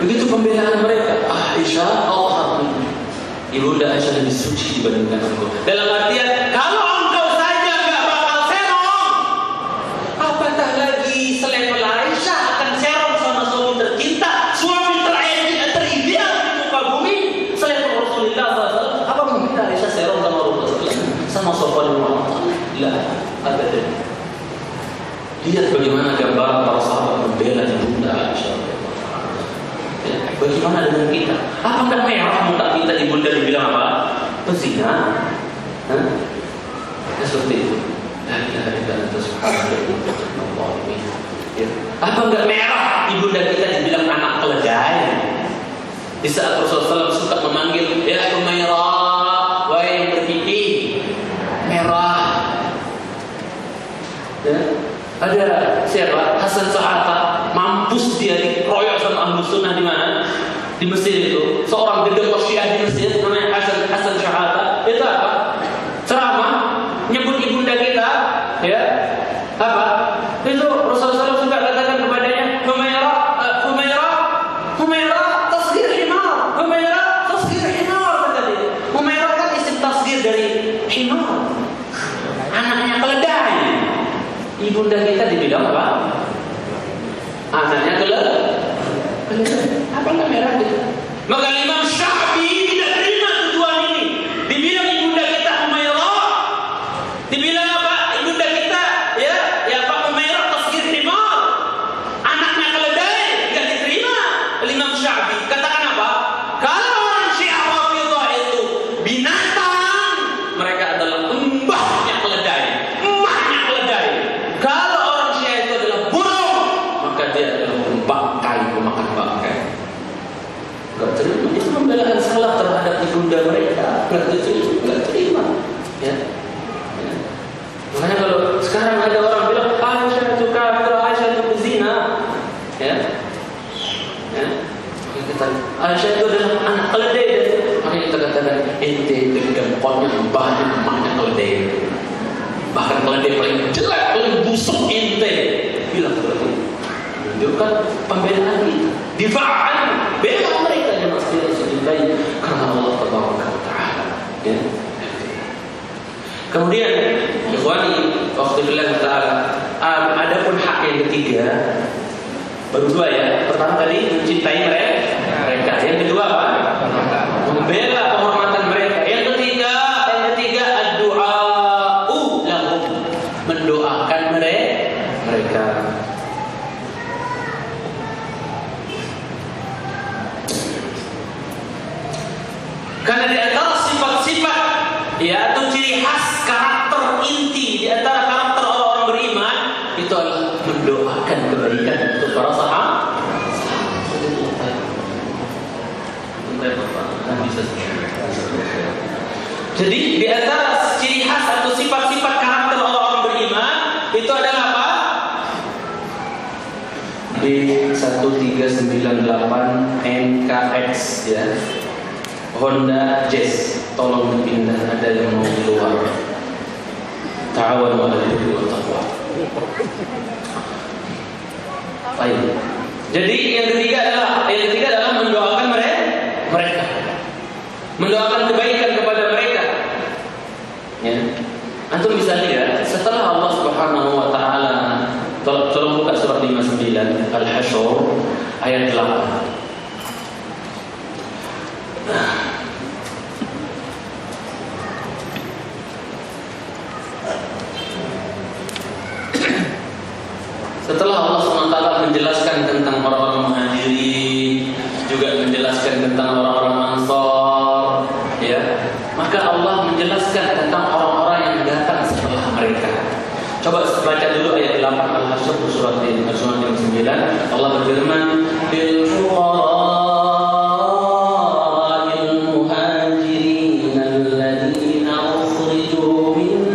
Begitu pembelaan mereka, Aisyah Allah Ibunda Aisyah lebih suci dibandingkan engkau. Dalam artian, kalau engkau saja gak bakal serong, apatah lagi selevel Aisyah akan serong sama suami tercinta, suami terideal di muka bumi, selevel Rasulullah SAW. Apa mungkin Aisyah serong sama Rasulullah sama sopan Muhammad? Lah, ada. Lihat bagaimana gambar para sahabat membela Ibunda Aisyah. Bagaimana dengan kita? Apa enggak merah muka kita Ibunda dibilang apa? Pezina? Ya seperti itu. La ilaha illa anta subhanallah. Apa enggak merah Ibunda kita dibilang anak keledai? Di saat Rasulullah SAW suka memanggil, ya Humairah, wahai yang berpipi merah. Ya. Ada siapa? Hasan Sa'ata, mampus dia dikeroyok sama Ahlu Sunnah di mana? Di Mesir itu. Seorang gedeng Syiah di Mesir namanya Hasan Sa'ata. Itu apa? Ceramah nyebut ibunda kita, ya. Apa? Itu Rasulullah SAW juga katakan kepadanya, Humairah tasghir himar. Humairah tasghir himar kata dia. Humairah kan isim tasghir dari himar. Anaknya keledai. Ibunda kita dibilang apa? Anaknya keledai. Apa enggak merah gitu? Maka Imam Syafi'i tidak terima tujuan ini. Dibilang ibunda kita Humairah. Dibilang apa? Ibunda kita ya Pak Humairah tasghir himar. Anaknya keledai, enggak diterima oleh Imam Syafi'i. Katakan apa? Kalau orang Syiah Rafidhah itu binatang, mereka adalah mbahnya keledai, emaknya keledai. Kalau orang Syiah itu adalah burung, maka dia adalah bangkai, pemakan bangkai. Enggak terima. Itu pembelaan salah terhadap ibunda mereka. Enggak terima. Ya. Makanya kalau sekarang ada orang bilang Aisyah itu kafir, Aisyah itu pezina, ya. Kita Aisyah itu adalah anak keledai. Makanya kita katakan ente dengkolnya mbahnya emaknya keledai. Bahkan keledai paling jelek, paling busuk ente. Bilang seperti itu. Menunjukkan pembelaan kita. Difa'an, bela mereka yang masih dicintai karena Allah Taala. Ya. Kemudian, ikhwani, waqtifillah ta'ala, adapun hak yang ketiga, baru dua ya. Pertama tadi mencintai mereka. Yang kedua apa? Membela penghormatan mereka. Yang ketiga ad-du'a'u lahum, mendoakan mereka. Karena di antara sifat-sifat ya atau ciri khas karakter inti di antara karakter orang-orang beriman itu adalah mendoakan kebaikan untuk para sahabat. Jadi di antara ciri khas atau sifat-sifat karakter orang-orang beriman itu adalah apa? B1398 NKX ya. Honda Jazz, tolong dipindah, ada yang mau keluar. Ta'awanu 'alal birri wat taqwa. Baik. Jadi yang ketiga adalah mendoakan mereka. Mendoakan kebaikan kepada mereka. Ya. Antum bisa lihat setelah Allah Subhanahu wa taala, tolong buka surat 59 Al-Hasyr ayat 8. Setelah Allah SWT menjelaskan tentang orang-orang muhajirin, juga menjelaskan tentang orang-orang ansar, ya, maka Allah menjelaskan tentang orang-orang yang datang setelah mereka. Coba baca dulu ayat 8 Al-Hasyr surat 9. Allah berfirman, bil fuqara'il muhajirin alladziina ukhrijuu min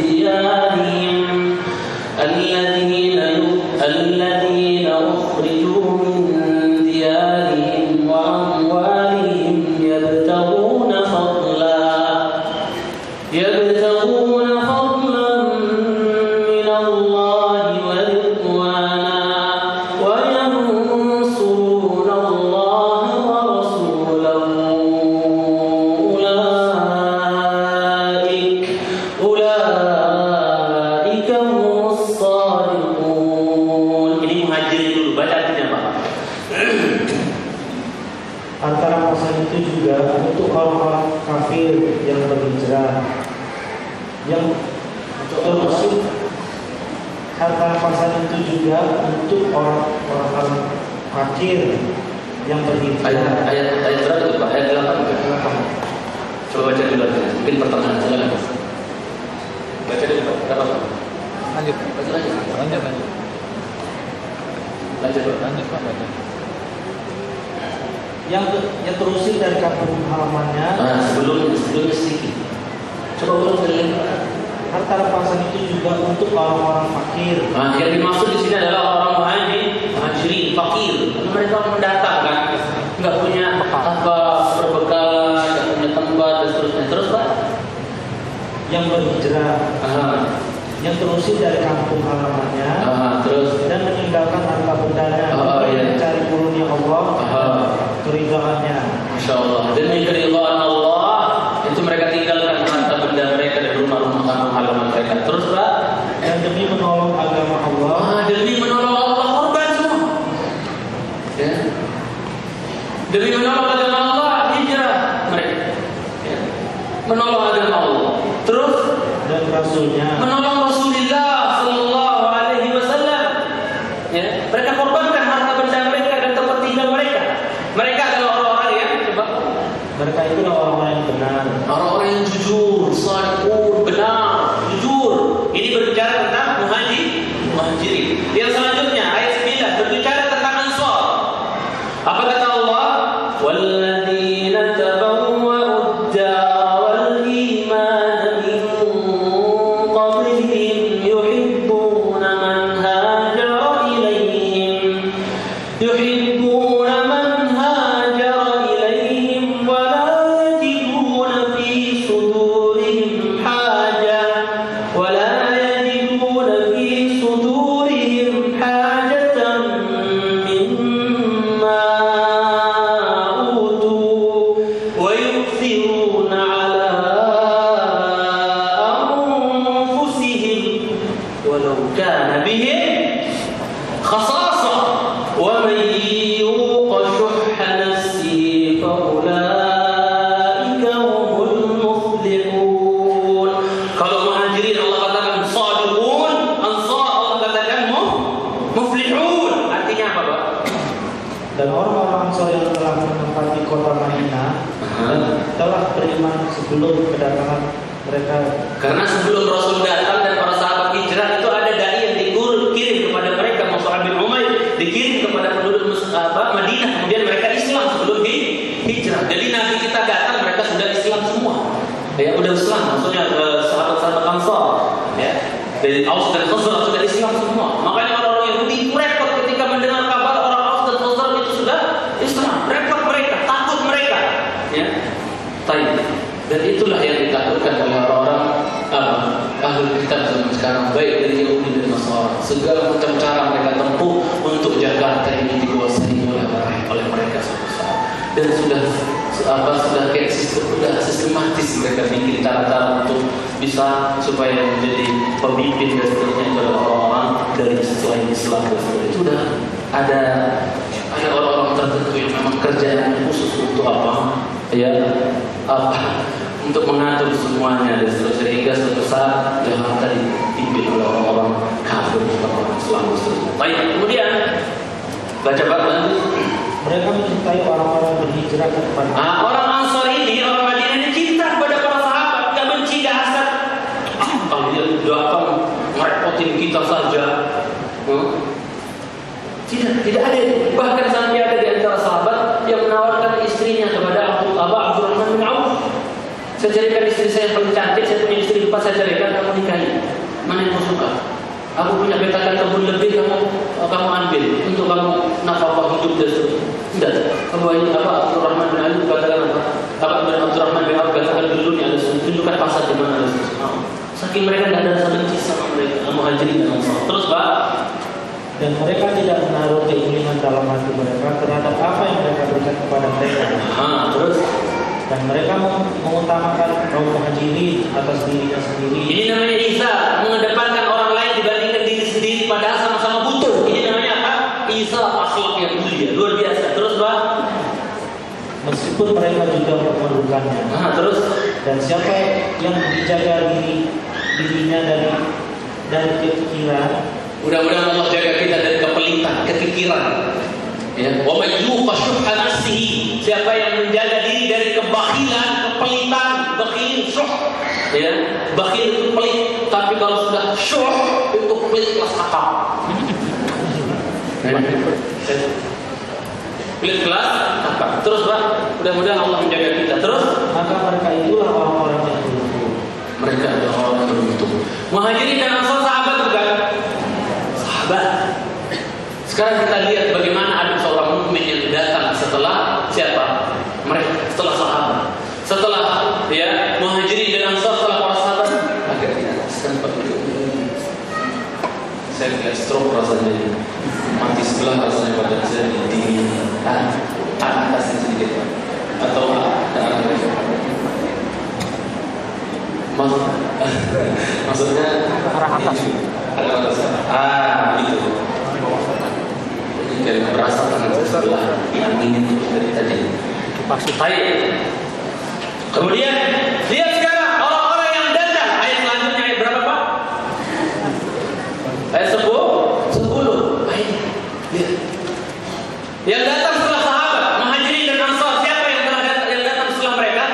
diyarihim الذين أخرجوا من ديارهم وأموالهم يبتغون فضلا من الله ورضوانا وينصرون Antara pasal itu juga untuk orang-orang kafir yang berhijrah, yang terus antara pasal itu juga untuk orang-orang fakir yang berhijrah. Ayat berapa itu Pak? Ayat 8 ke 8. Coba baca dulu aja. Mungkin pertengahan silakan. Baca dulu Pak. Berapa Pak? Lanjut. Baca lagi. Lanjut. Lanjut Pak. Baca. Yang terusir dari kampung halamannya. Sebelumnya sedikit. Coba ulang sekali. Antara pasal itu juga untuk orang-orang fakir. Yang dimaksud di sini adalah orang muhajirin, fakir. Mereka mendatang kan, nggak punya apa perbekalan, nggak punya tempat dan seterusnya. Terus Pak? Yang berhijrah. Yang terusir dari kampung halamannya. Terus dan meninggalkan harta bendanya mencari karunia Allah, keridhaannya. Masya Allah. Demi keridhaan Allah itu mereka tinggalkan harta benda mereka dan rumah-rumah kampung halaman mereka. Terus Pak? Dan demi menolong agama Allah. Demi menolong Allah korban semua. Ya. Demi menolong agama Allah hijrah mereka. Ya. Menolong agama Allah. Terus dan Rasulnya. Menolong Rasulullah Sallallahu Alaihi Wasallam. Ya. Mereka korbankan harta benda mereka dan tempat tinggal mereka. Mereka adalah orang-orang yang mereka itu orang-orang yang benar. Orang-orang yang jujur, shalihin, benar, jujur. Ini berbicara tentang muhajirin. Yang selanjutnya ayat 9 berbicara tentang Ansar. Apa kata Allah? Walladzina tabawwa'ud dar wal iman min qablihim yuhibbuna man hajara ilaihim. Yuhibbuna man hajara ilaihim wa la yajiduna fi sudurihim haja wa la yajiduna fi sudurihim hajatan mimma utu wa yu'thiruna ala anfusihim walau kana bihim khasasa wa man yuqa shuhha nafsihi fa ulaika humul muflihun. Kalau muhajirin Allah katakan shadiqun, ansar Allah katakan muflihun. Artinya apa Pak? Dan orang-orang Ansar yang telah menempati kota Madinah dan telah beriman sebelum kedatangan mereka. Karena sebelum Rasul datang dan para sahabat hijrah itu ada dai yang dikirim kepada mereka, Mus'ab bin Umair dikirim kepada penduduk Madinah, kemudian mereka Islam sebelum hijrah. Jadi Nabi kita datang mereka sudah Islam semua. Ya, udah Islam, maksudnya sahabat-sahabat Ansar, ya. Dari Aus dan Khazraj sudah Islam semua. Makanya orang-orang Yahudi itu repot ketika mendengar kabar orang Aus dan Khazraj itu sudah Islam. Repot mereka, takut mereka, ya. Dan itulah yang ditakutkan oleh orang-orang ahli kitab zaman sekarang, baik dari Yahudi dan Nasrani. Segala macam cara mereka tempuh untuk Jakarta ini dikuasai oleh mereka suatu saat. Dan sudah sistematis mereka bikin cara-cara untuk bisa supaya menjadi pemimpin dan seterusnya itu adalah orang-orang dari selain Islam dan seterusnya. Itu sudah ada orang-orang tertentu yang memang kerjaan khusus untuk untuk mengatur semuanya dan seterusnya, sehingga suatu saat Jakarta dipimpin oleh orang-orang kafir, orang-orang Islam dan seterusnya. Baik, kemudian baca lanjut. Mereka mencintai orang-orang berhijrah kepada orang Ansar ini, orang Madinah ini cinta kepada para sahabat, gak benci, gak hasad. Kalau dia datang merepotin kita saja, tidak ada. Bahkan sampai ada di antara sahabat yang menawarkan istrinya kepada Abdurrahman bin Auf. Saya carikan istri saya yang paling cantik, saya punya istri 4, saya carikan, kamu nikahi. Mana yang kau suka? Aku punya petakan kebun lebih, kamu ambil untuk kamu nafkah hidup dan seterusnya. Tidak. Kemudian Abdurrahman bin Auf katakan Abdurrahman bin Auf katakan dulu ni ada tunjukkan pasar di mana ada. Saking mereka tidak ada rasa benci sama mereka, muhajirin dan ansar. Terus Pak, dan mereka tidak menaruh keinginan dalam hati mereka terhadap apa yang mereka berikan kepada mereka. Terus dan mereka mengutamakan kaum muhajirin atas dirinya sendiri. Ini namanya Isa, mengedepankan orang lain dibandingkan diri sendiri padahal sama-sama butuh. Ini namanya apa? Isa, akhlak yang mulia, luar biasa. Terus Pak, meskipun mereka juga memerlukannya. Nah, terus Dan siapa yang menjaga dirinya dari kefikiran, mudah-mudahan Allah jaga kita dari kepelitan, kepikiran. Ya, wa may yuqa syuhha nafsihi, siapa yang menjaga diri dari kebakhilan, kepelitan, bakhil, syuh. Ya, bakhil itu pelit, tapi kalau sudah syuh itu pelit kelas akal. Pelit kelas akal. Terus Pak, mudah-mudahan Allah menjaga kita. Terus maka mereka itulah orang-orang yang beruntung. mereka adalah orang yang beruntung. Muhajirin dan Ansar sahabat bukan? Sahabat. Sekarang kita lihat bagaimana ada seorang mukmin yang datang setelah siapa? Mereka, setelah sahabat. Setelah ya Muhajirin dan Ansar, setelah para sahabat agak tidak sempat itu. Saya kayak stroke rasanya, mati sebelah rasanya badan saya di atasnya sedikit atau maksudnya arah atas. Gitu. Jadi berasa tangan sebelah dianginin dari tadi. Maksud Kemudian lihat sekarang orang-orang yang datang. Ayat selanjutnya ayat berapa Pak? Ayat 10. Ayat lihat. Yang datang setelah sahabat, Muhajirin dan Ansar, siapa yang datang setelah mereka?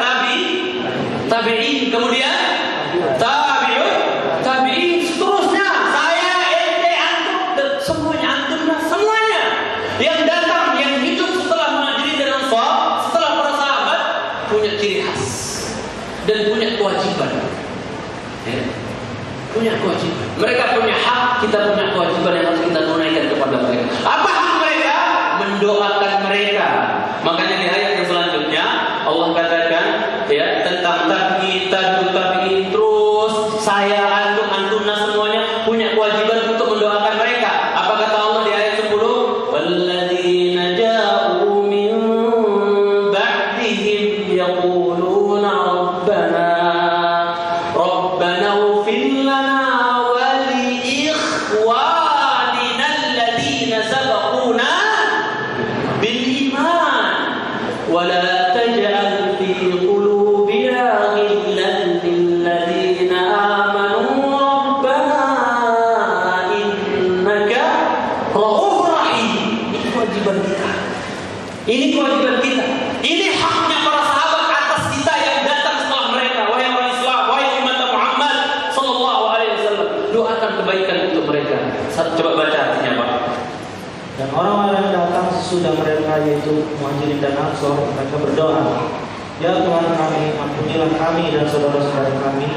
Tabi'in, kemudian tabi'in, seterusnya. Saya, ente, antum, dan semuanya antum dan semuanya yang datang, yang hidup setelah Muhajirin dan Ansar, setelah para sahabat, punya ciri khas dan punya kewajiban. Ya. Punya kewajiban. Mereka punya hak, kita punya kewajiban yang harus kita tunaikan kepada mereka. Apa hak mereka? Mendoakan mereka. Makanya di ayat yang selanjutnya Allah katakan ya tentang tabi'in terus saya antum semuanya punya kewajiban untuk mendoakan mereka. Apa kata Allah di ayat 10? Walladzina ja'u min ba'dihim yaquluna rabbana ighfir lana wa li ikhwanina alladhina sabaquna bil iman wa la taj'al fi qulubina ghillan lil ladzina amanu rabbana innaka ra'ufur rahim. Ini kewajiban kita. Ini kewajiban kita. Ini haknya para sahabat atas kita yang datang setelah mereka. Wahai orang Islam, wahai umat Muhammad sallallahu alaihi wasallam, doakan kebaikan untuk mereka. Coba baca artinya Pak. Dan orang-orang yang datang sesudah mereka yaitu Muhajirin dan Ansar, mereka berdoa, ya Tuhan kami, ampunilah kami dan saudara-saudara kami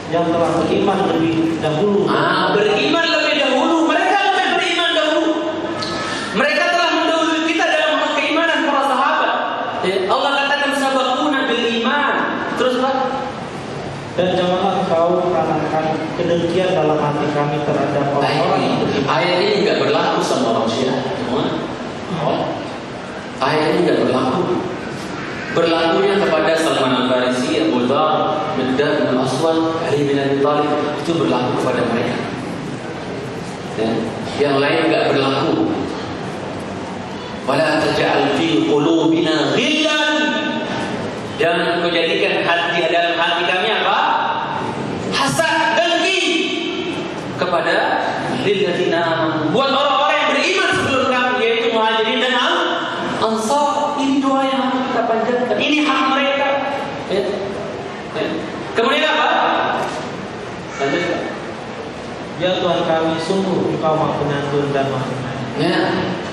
yang telah beriman lebih dahulu. Beriman lebih dahulu. Mereka lebih beriman dahulu. Mereka telah mendahului kita dalam keimanan para sahabat. Allah katakan sabaquna bil iman. Terus Pak. Dan janganlah engkau tanamkan kedengkian dalam hati kami terhadap orang-orang yang beriman. Ayat ini enggak berlaku sama orang Syiah. Ayat ini enggak berlaku. Berlakunya kepada Salman Al-Farisi, Abu Dhar, Miqdad bin Aswad, Ali bin Abi Thalib, itu berlaku kepada mereka. Ya. Yang lain enggak berlaku. Wala taj'al fi qulubina ghillan. Jangan kau jadikan hati dalam hati kami apa? Hasad, dengki kepada lilladzina amanu. Buat orang-orang yang beriman sebelum kami, yaitu Muhajirin dan Ansar. Ini doa yang harus kita panjatkan. Ini hak mereka. Ya. Ya. Kemudian apa? Lanjut. Ya Tuhan kami, sungguh Engkau Maha Penyantun dan Maha Penyayang. Ya.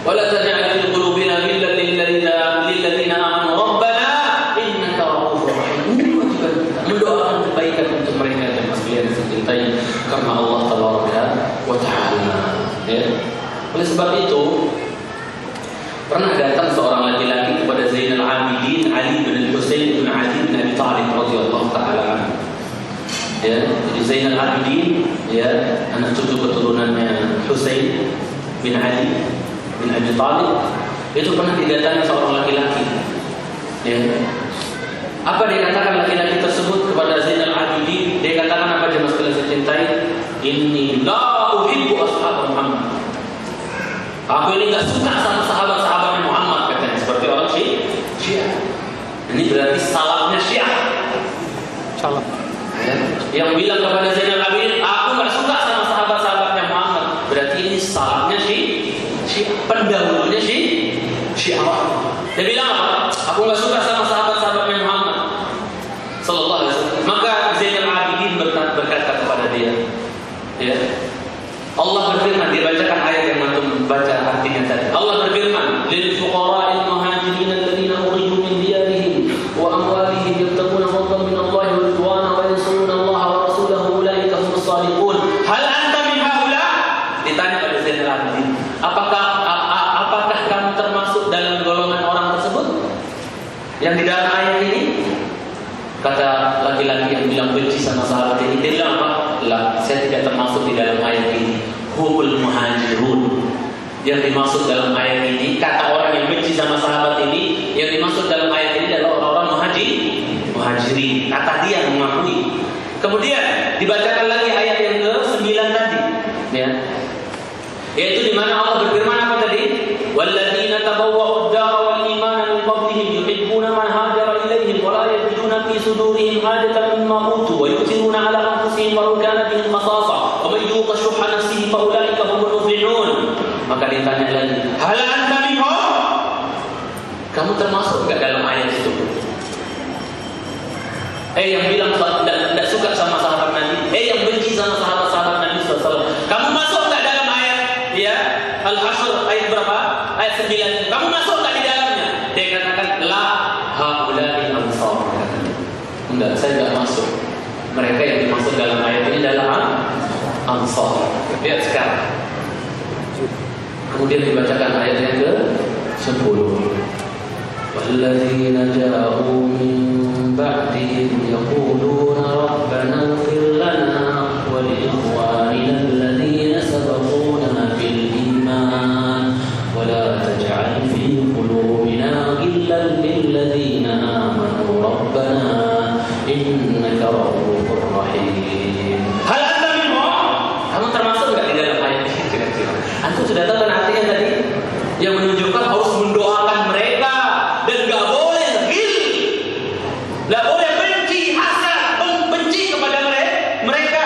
Wala taj'al fi qulubina ghillan lilladzina amanu rabbana innaka ra'ufur rahim. Ini kewajiban kita mendoakan kebaikan untuk mereka dan sekalian dicintai karena Allah tabaraka wa taala. Ya. Oleh sebab itu pernah datang seorang laki-laki kepada Zainal Abidin Ali bin Husain bin Ali bin Abi Thalib radhiyallahu taala anhu. Ya, jadi Zainal Abidin ya anak cucu keturunannya Husain bin Ali bin Abi Thalib itu pernah didatangi seorang laki-laki. Ya. Apa dikatakan laki-laki tersebut kepada Zainal Abidin? Dia katakan apa jemaah sekalian saya cintai? Inni la uhibbu ashab Muhammad. Aku ini enggak suka sama sahabat-sahabat Muhammad, katanya seperti orang Syiah. yang bilang kepada Zainal Abidin, aku nggak suka sama sahabat-sahabatnya Muhammad. Berarti ini salahnya pendahulunya Syiah. Dia bilang apa? Aku nggak suka sama sahabat-sahabatnya Muhammad Sallallahu Alaihi Wasallam. Maka Zainal Abidin berkata kepada dia, ya, Allah berfirman, dibacakan ayat yang antum baca artinya tadi. Allah berfirman, lil fuqara'il muhajirin alladziina ukhriju min diyarihim wa amwalihim yabtaguna fadlan min Allah wa ridwana wa yansuruna Allah wa rasulahu ulaika humus shadiqun. Hal anta min haula? Ditanya pada Zainal Abidin, apakah kamu termasuk dalam golongan orang tersebut yang di dalam ayat ini? Kata laki-laki yang bilang benci sama sahabat ini, dia bilang apa? Lah, saya tidak termasuk di dalam ayat ini. Humul muhajirun. Yang dimaksud dalam ayat ini, kata orang yang benci sama sahabat ini, yang dimaksud dalam ayat ini adalah orang-orang muhajirin. Kata dia yang mengakui. Kemudian dibacakan lagi ayat yang ke-9 tadi, ya. Yaitu di mana Allah berfirman apa tadi? Walladzina tabawwa'ud dara wal imana min qablihim yuhibbuna man hajara ilaihim wa la yajiduna fi sudurihim hajatan mimma utu wa yu'thiruna 'ala anfusihim wa law kana bihim khasasah wa man yuqa shuhha nafsihi fa ulaika humul muflihun. Maka ditanya lagi, hal anta minhum? Kamu termasuk enggak dalam ayat itu? Yang bilang tidak suka sama sahabat Nabi, yang benci sama sahabat-sahabat Nabi SAW. Kamu masuk enggak dalam ayat, ya, Al-Hasyr ayat berapa? Ayat 9. Kamu masuk enggak di dalamnya? Dia katakan, la haula'il ansar. Enggak, saya enggak masuk. Mereka yang dimaksud dalam ayat ini adalah ansar. Lihat sekarang. Kemudian dibacakan ayat yang ke-10. Walladzina ja'u min ba'dihim yaquluna rabbana ighfir lana wa li ikhwanina alladhina sabaquna bil iman wa la taj'al fi qulubina ghillan lil ladzina amanu rabbana innaka ra'ufur rahim. Hal anta minhum? Kamu termasuk enggak di dalam ayat ini? Antum sudah tahu kan artinya tadi? Yang menunjukkan harus mendoakan mereka dan enggak boleh ghil. Enggak boleh benci, hasad, benci kepada mereka.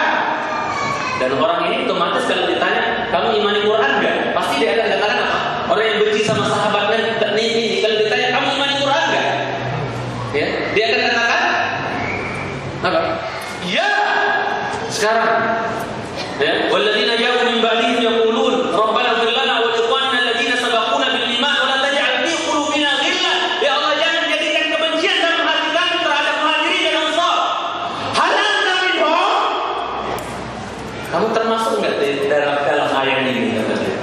Dan orang ini otomatis kalau ditanya, kamu imani Quran enggak? Pasti dia akan katakan apa? Orang yang benci sama sahabatnya ini kalau ditanya, kamu imani Quran enggak? Ya, dia akan katakan apa? Ya. Sekarang ya, walladzina ja'u min ba'dihim yaqulun rabbana ighfir lana wa li ikhwanina alladhina sabaquna bil iman wa la taj'al fi qulubina ghillan. Ya Allah, jangan jadikan kebencian dalam hati kami terhadap muhajirin dan ansar. Hal anta minhum? Kamu termasuk enggak dalam ayat ini? Kata dia.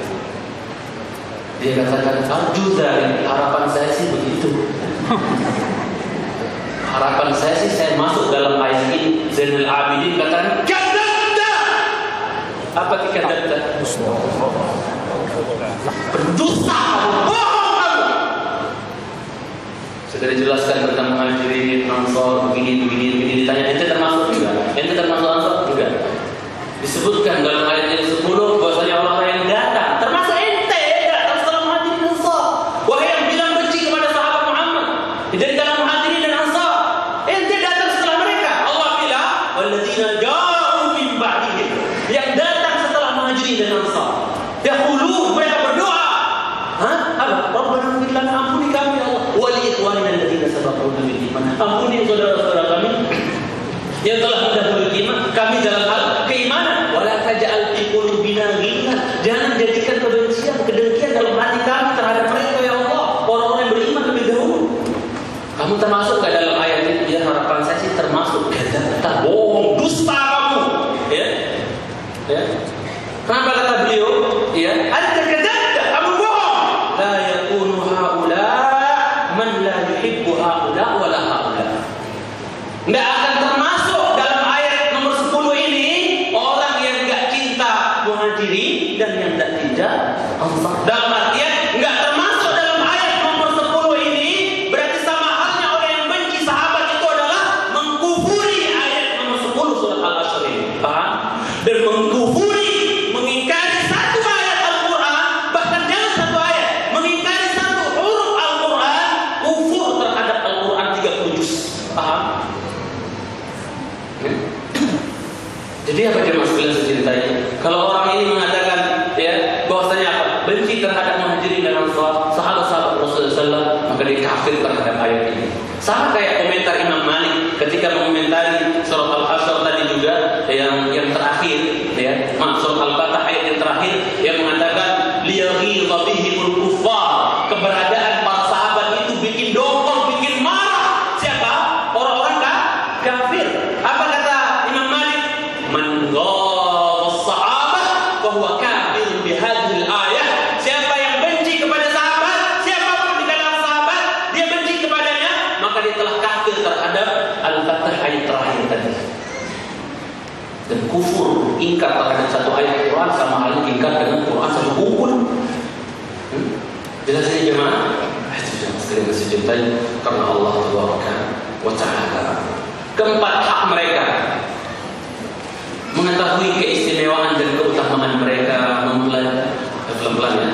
Dia katakan, arju dzalik, harapan saya sih begitu. Harapan saya sih saya masuk dalam ayat ini. Zainal Abidin katakan, kadzabta. Apa kadzabta? Pendusta, bohong kamu. Sudah dijelaskan tentang muhajirin, ansar, begini. Ditanya, ente termasuk juga? Ente termasuk ansar juga? Disebutkan dalam ayat yang 10 bahwasanya orang yang datang, termasuk ente, datang setelah muhajirin dan ansar. Wahai yang bilang benci kepada sahabat Muhammad, dari dalam muhajirin dan ansar, ente datang setelah mereka. Allah bilang, walladzina ja'u min ba'dihim, yang datang setelah muhajirin dan ansar. Yaqulun, mereka berdoa. Apa? Rabbana ighfir lana, ampuni kami ya Allah. Wa li ikhwanina alladzina sabaquna bil iman. Ampuni saudara-saudara kami yang telah mendahului iman kami dalam hal keimanan. Wala taj'al fi qulubina ghillan, jangan jadikan kebencian, kedengkian dalam hati kami terhadap mereka ya Allah, orang-orang yang beriman lebih dahulu. Kamu termasuk ke dalam ayat ini? Ya, harapan saya sih termasuk. Kata bohong, dusta kamu. Ya. Kenapa kata beliau? Ya, anta kadzabta, kamu bohong. La yakunu haula man la yuhibbu haula wala haula. Enggak akan termasuk dalam ayat nomor 10 ini orang yang enggak cinta muhajirin dan yang enggak cinta ansar. Dalam artian enggak termasuk dalam ayat nomor 10 ini, berarti sama halnya orang yang benci sahabat itu adalah mengkufuri ayat nomor 10 surat Al-Hasyr ini. Paham? Dan mengkufuri, mengingkari satu ayat Al-Quran, bahkan dalam satu ayat mengingkari satu huruf Al-Quran, kufur terhadap Al-Quran 30 juz. Paham? menjadi kafir terhadap ayat ini. Sama kayak komentar Imam Malik ketika mengomentari surat Al-Hasyr tadi juga yang terakhir, ya, surat Al-Fatah ayat yang terakhir yang mengatakan liyaghidha bihimul kuffar. Keberadaan para sahabat itu bikin dongkol, bikin marah siapa? Orang-orang kafir. Apa kata Imam Malik? Man ghadha as-sahabah fa huwa kafir bi hadhihi al-ayah. Siapa yang benci kepada sahabat, siapapun di kalangan sahabat, dia benci kepadanya, maka dia telah kafir terhadap Al-Fatah ayat terakhir tadi. Dan kufur, ingkar terhadap satu ayat Quran sama halnya ingkar dengan Quran satu hukum. Jelas ini jemaah? Itu jemaah sekalian masih cintai karena Allah Taala wa Ta'ala. Keempat, hak mereka mengetahui keistimewaan dan keutamaan mereka, pelan-pelan ya.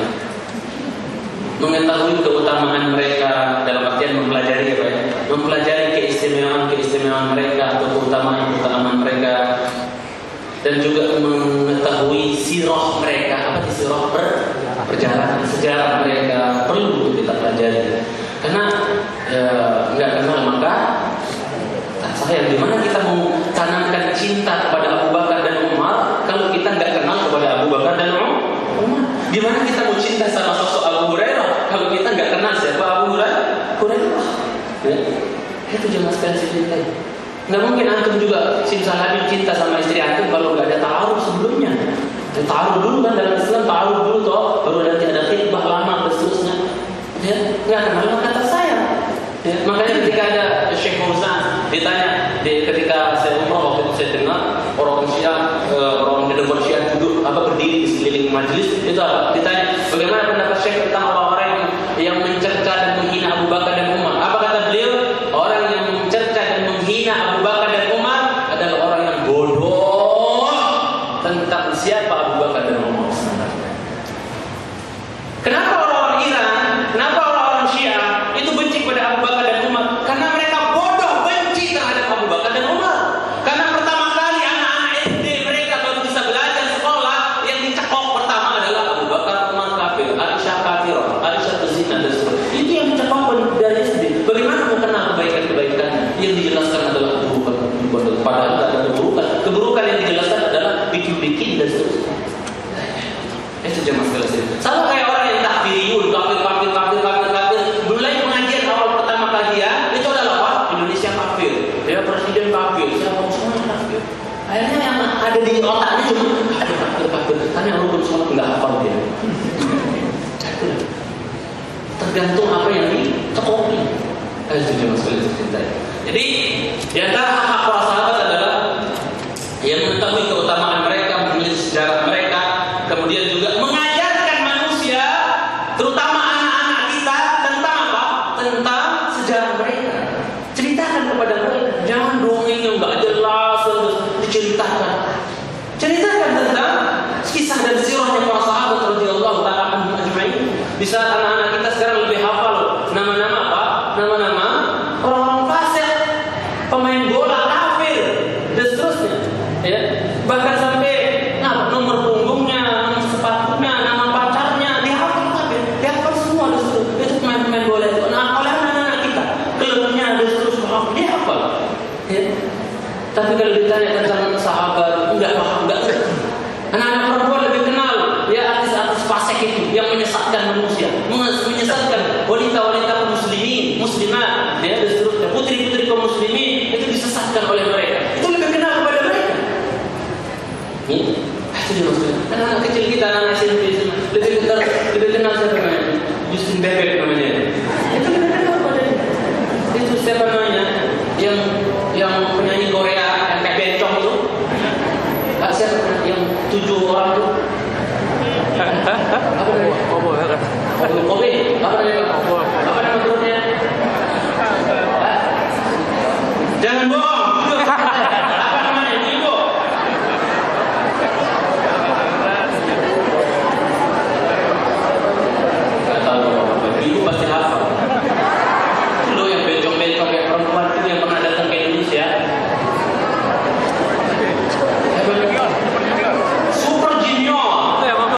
Mengetahui keutamaan mereka dalam artian mempelajari apa ya? Mempelajari keistimewaan mereka atau keutamaan mereka, dan juga mengetahui sirah mereka. Apa sih sirah? Perjalanan sejarah mereka perlu untuk kita pelajari. Karena nggak kenal maka tak sayang. Di mana kita mau tanamkan cinta kepada Abu Bakar dan Umar kalau kita nggak kenal kepada Abu Bakar dan Umar? Di mana kita mau cinta sama sosok Abu Hurairah kalau kita nggak kenal siapa Abu Hurairah? Ya, itu jangan sekali cintai. Nggak mungkin antum juga simsalabim cinta sama istri antum kalau nggak ada ta'aruf sebelumnya. Ta'aruf dulu kan dalam Islam, ta'aruf dulu toh, baru nanti ada khitbah lama dan seterusnya. Ya, nggak kenal maka tak sayang. Ya, makanya ketika ada Syekh Fauzan ditanya, ketika saya umrah waktu itu saya dengar orang Syiah, orang kedua Syiah duduk berdiri di sekeliling majelis itu apa? Ditanya bagaimana pendapat Syekh tentang orang-orang yang mencerca dan menghina Abu Bakar dan Umar. Apa kata beliau? Orang yang mencerca dan menghina Abu Bakar dan Umar adalah orang yang bodoh tentang siapa Abu Bakar dan Umar. Kenapa orang-orang Iran, kenapa orang-orang Syiah itu benci kepada Abu Bakar dan Umar? Karena mereka bodoh benci terhadap Abu Bakar dan Umar. Karena pertama kali anak-anak SD mereka baru bisa belajar sekolah, yang dicekok pertama adalah Abu Bakar, Umar kafir, Aisyah kafir, Aisyah berzina dan sebagainya. Itu yang dicekok dari SD. Bagaimana mau kenal kebaikan-kebaikan? Yang dijelaskan adalah keburukan. Padahal tidak ada keburukan. Keburukan yang dijelaskan adalah bikin-bikin dan seterusnya. Itu jemaah sekalian. Sama kayak orang yang takfiriyun, kafir. Mulai pengajian awal pertama kajian itu adalah apa? Indonesia kafir. Ya presiden kafir, siapa semua kafir. Akhirnya yang ada di otaknya cuma kafir. Karena yang rukun sholat nggak hafal dia. Tergantung apa yang dicekoki. Itu jemaah sekalian tercintai. Jadi di antara hak para sahabat adalah yang mengetahui keutamaan mereka, menulis sejarah mereka, kemudian juga mengajarkan manusia, terutama anak-anak kita tentang apa? Tentang sejarah mereka. Ceritakan kepada mereka. Jangan dongeng yang nggak jelas terus diceritakan. Ceritakan tentang kisah dan sirahnya para sahabat radhiyallahu ta'ala anhum ajma'in. Di saat anak-anak kita sekarang lebih hafal nama-nama apa? Nama-nama orang-orang fasik, pemain bola kafir dan seterusnya. Ya, bahkan sampai nomor punggungnya, nomor sepatunya, nama pacarnya dihafal kafir, dihafal semua di situ. Itu pemain-pemain bola itu. Nah, oleh anak-anak kita, klubnya dan seterusnya dihafal. Ya. Tapi kalau ditanya tentang sahabat, enggak paham, enggak ngerti. Anak-anak perempuan lebih kenal ya artis-artis fasik itu yang menyesatkan manusia, menyesatkan wanita-wanita muslimin, muslimat, ya, dan seterusnya. Putri-putri kaum muslimin itu disesatkan oleh mereka. Itu lebih kenal kepada mereka. Ini itu dia maksudnya. Anak-anak kecil kita, anak SMP lebih kenal siapa namanya? Justin Bieber namanya. Itu lebih kenal pada dia. Itu siapa namanya? Yang penyanyi Korea yang kayak bencong itu. Siapa yang 7 orang itu? Apa namanya? Kobe. Apa namanya?